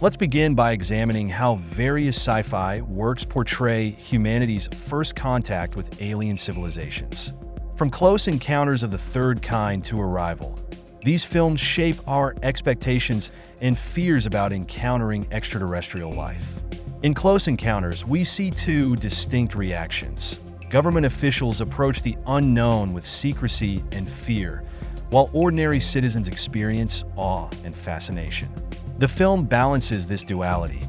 Let's begin by examining how various sci-fi works portray humanity's first contact with alien civilizations. From Close Encounters of the Third Kind to Arrival, these films shape our expectations and fears about encountering extraterrestrial life. In Close Encounters, we see two distinct reactions. Government officials approach the unknown with secrecy and fear, while ordinary citizens experience awe and fascination. The film balances this duality,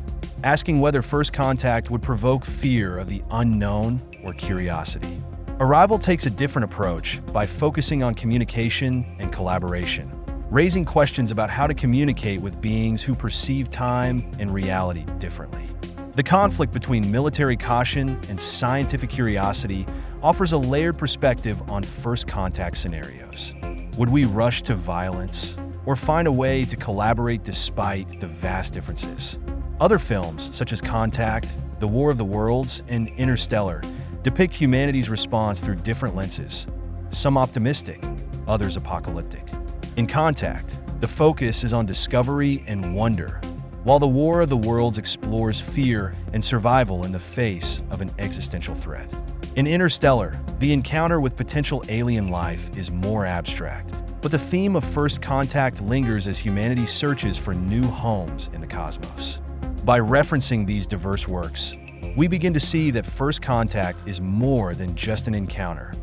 asking whether first contact would provoke fear of the unknown or curiosity. Arrival takes a different approach by focusing on communication and collaboration, raising questions about how to communicate with beings who perceive time and reality differently. The conflict between military caution and scientific curiosity offers a layered perspective on first contact scenarios. Would we rush to violence or find a way to collaborate despite the vast differences? Other films, such as Contact, The War of the Worlds, and Interstellar, depict humanity's response through different lenses, some optimistic, others apocalyptic. In Contact, the focus is on discovery and wonder, while The War of the Worlds explores fear and survival in the face of an existential threat. In Interstellar, the encounter with potential alien life is more abstract, but the theme of first contact lingers as humanity searches for new homes in the cosmos. By referencing these diverse works, we begin to see that first contact is more than just an encounter.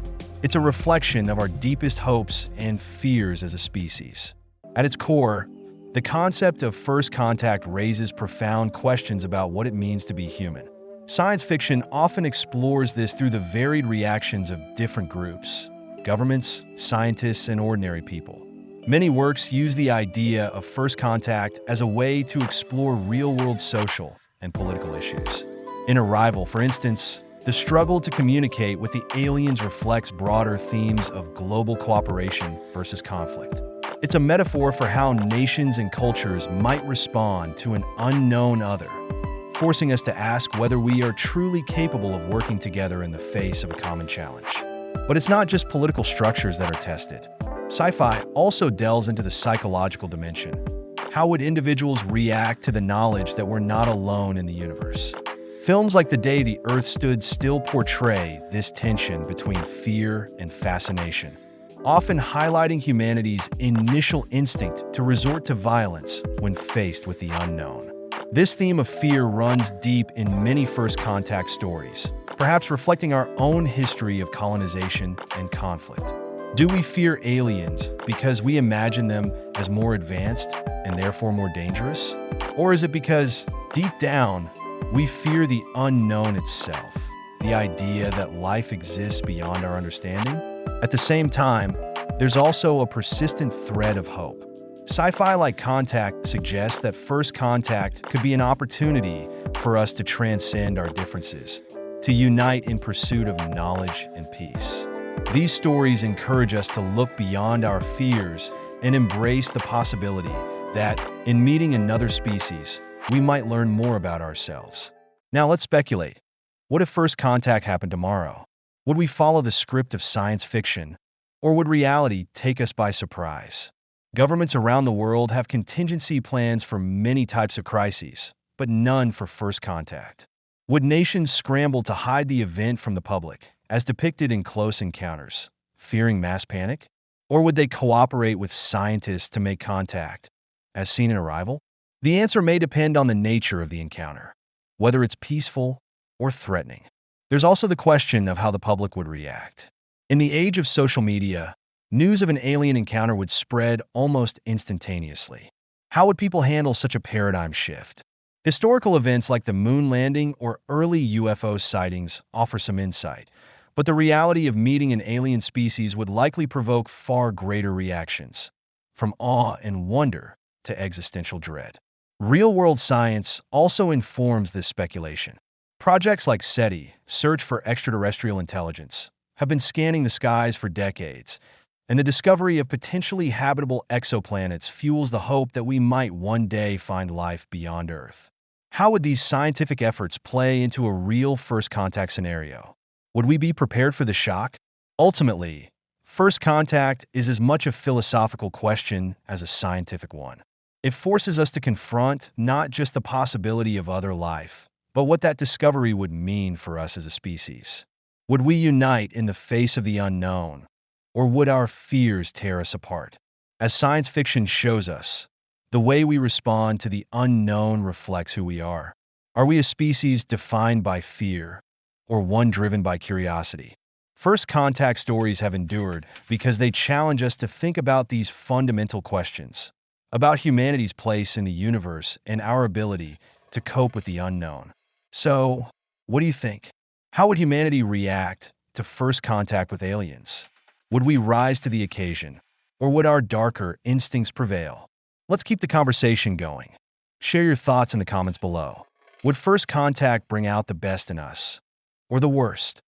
It's a reflection of our deepest hopes and fears as a species. At its core, the concept of first contact raises profound questions about what it means to be human. Science fiction often explores this through the varied reactions of different groups: governments, scientists, and ordinary people. Many works use the idea of first contact as a way to explore real-world social and political issues. In Arrival, for instance, the struggle to communicate with the aliens reflects broader themes of global cooperation versus conflict. It's a metaphor for how nations and cultures might respond to an unknown other, forcing us to ask whether we are truly capable of working together in the face of a common challenge. But it's not just political structures that are tested. Sci-fi also delves into the psychological dimension. How would individuals react to the knowledge that we're not alone in the universe? Films like The Day the Earth Stood Still portray this tension between fear and fascination, often highlighting humanity's initial instinct to resort to violence when faced with the unknown. This theme of fear runs deep in many first contact stories, perhaps reflecting our own history of colonization and conflict. Do we fear aliens because we imagine them as more advanced and therefore more dangerous? Or is it because, deep down, we fear the unknown itself, the idea that life exists beyond our understanding? At the same time, there's also a persistent thread of hope. Sci-fi like Contact suggests that first contact could be an opportunity for us to transcend our differences, to unite in pursuit of knowledge and peace. These stories encourage us to look beyond our fears and embrace the possibility that, in meeting another species, we might learn more about ourselves. Now let's speculate. What if first contact happened tomorrow? Would we follow the script of science fiction, or would reality take us by surprise? Governments around the world have contingency plans for many types of crises, but none for first contact. Would nations scramble to hide the event from the public, as depicted in Close Encounters, fearing mass panic? Or would they cooperate with scientists to make contact, as seen in Arrival? The answer may depend on the nature of the encounter, whether it's peaceful or threatening. There's also the question of how the public would react. In the age of social media, news of an alien encounter would spread almost instantaneously. How would people handle such a paradigm shift? Historical events like the moon landing or early UFO sightings offer some insight, but the reality of meeting an alien species would likely provoke far greater reactions, from awe and wonder to existential dread. Real-world science also informs this speculation. Projects like SETI, Search for Extraterrestrial Intelligence, have been scanning the skies for decades, and the discovery of potentially habitable exoplanets fuels the hope that we might one day find life beyond Earth. How would these scientific efforts play into a real first contact scenario? Would we be prepared for the shock? Ultimately, first contact is as much a philosophical question as a scientific one. It forces us to confront not just the possibility of other life, but what that discovery would mean for us as a species. Would we unite in the face of the unknown, or would our fears tear us apart? As science fiction shows us, the way we respond to the unknown reflects who we are. Are we a species defined by fear, or one driven by curiosity? First contact stories have endured because they challenge us to think about these fundamental questions about humanity's place in the universe and our ability to cope with the unknown. So, what do you think? How would humanity react to first contact with aliens? Would we rise to the occasion, or would our darker instincts prevail? Let's keep the conversation going. Share your thoughts in the comments below. Would first contact bring out the best in us, or the worst?